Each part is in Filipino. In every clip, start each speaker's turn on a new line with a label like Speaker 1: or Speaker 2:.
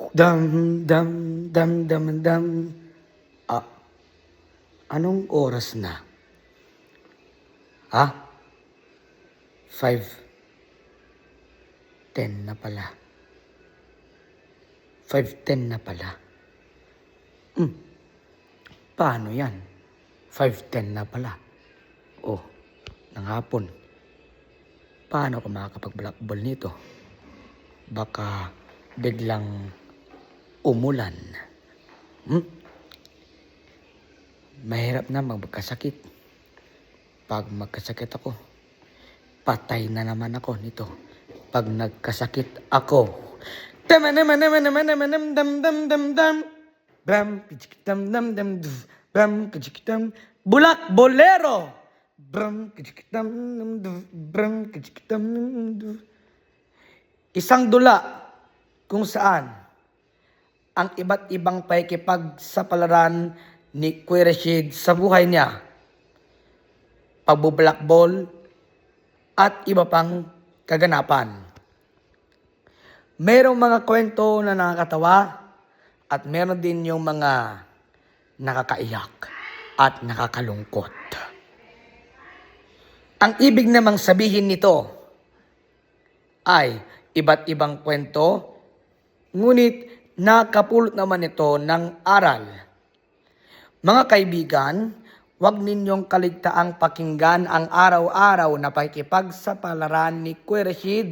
Speaker 1: Dam, dam, dam, dam, dam. Ah, anong oras na? Ha? 5:10 na pala. 5:10 na pala. Paano yan? 5:10 na pala. Oh, ng hapon. Paano ako makakapag-blackball nito? Baka biglang umulan. Mahirap na magkasakit. Pag magkasakit ako, patay na naman ako nito. Pag nagkasakit ako. Bulak bolero. Isang dula kung saan ang iba't ibang pakikipagsapalaran ni Kuya Rashid sa buhay niya, pagbublackball at iba pang kaganapan. Merong mga kwento na nakakatawa at meron din yung mga nakakaiyak at nakakalungkot. Ang ibig namang sabihin nito ay iba't ibang kwento, ngunit nakapulot naman ito ng aral. Mga kaibigan, huwag ninyong kaligtaang pakinggan ang araw-araw na pakikipagsapalaran ni Kuya Rashid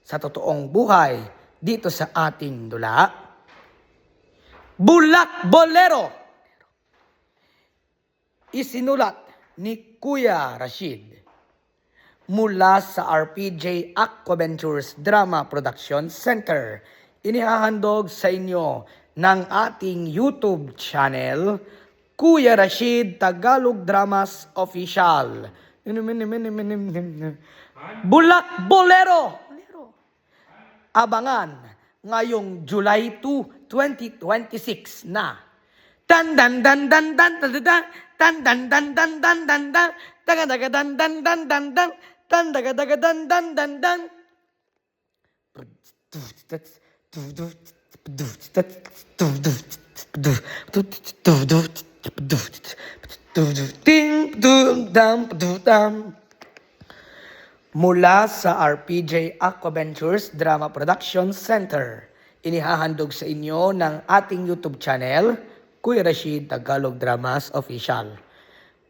Speaker 1: sa totoong buhay dito sa ating dula. Bulak Bolero! Isinulat ni Kuya Rashid mula sa RPJ Aquaventures Drama Production Center. Inihahandog sa inyo ng ating YouTube channel, Kuya Rashid Tagalog Dramas Official. Bulak Bolero! Abangan ngayong July 2, 2026 na. Dan dan dan dan dan dan dan dan dan dan dan dan dan daga daga dan dan dan dan dan dan daga daga dan dan dan dan. Ting dum dam dum. Mula sa RPJ Aquaventures Drama Production Center, inihahandog sa inyo ng ating YouTube channel, Kuya Rashid Tagalog Dramas Official.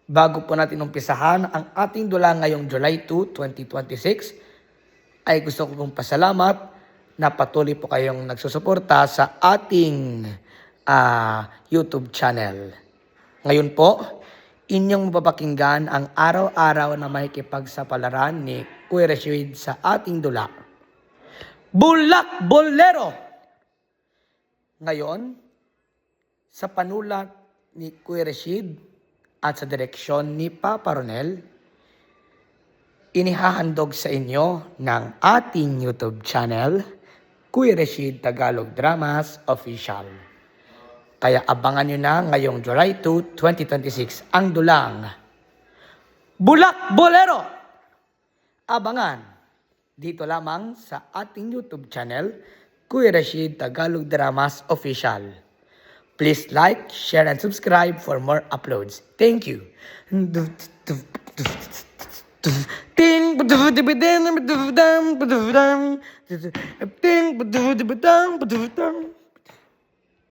Speaker 1: Bago po natin umpisahan ang ating dula ngayong July 2, 2026, ay gusto ko pong pasalamat na patuloy po kayong nagsusuporta sa ating YouTube channel. Ngayon po, inyong mapapakinggan ang araw-araw na makikipagsapalaran ni Kuya Rashid sa ating dula. Bulak Bolero! Ngayon, sa panulat ni Kuya Rashid at sa direksyon ni Papa Ronel, inihahandog sa inyo ng ating YouTube channel, Kuya Rashid Tagalog Dramas Official. Kaya abangan nyo na ngayong July 2, 2026 ang dulang Bulak Bolero! Abangan dito lamang sa ating YouTube channel, Kuya Rashid Tagalog Dramas Official. Please like, share, and subscribe for more uploads. Thank you. Ting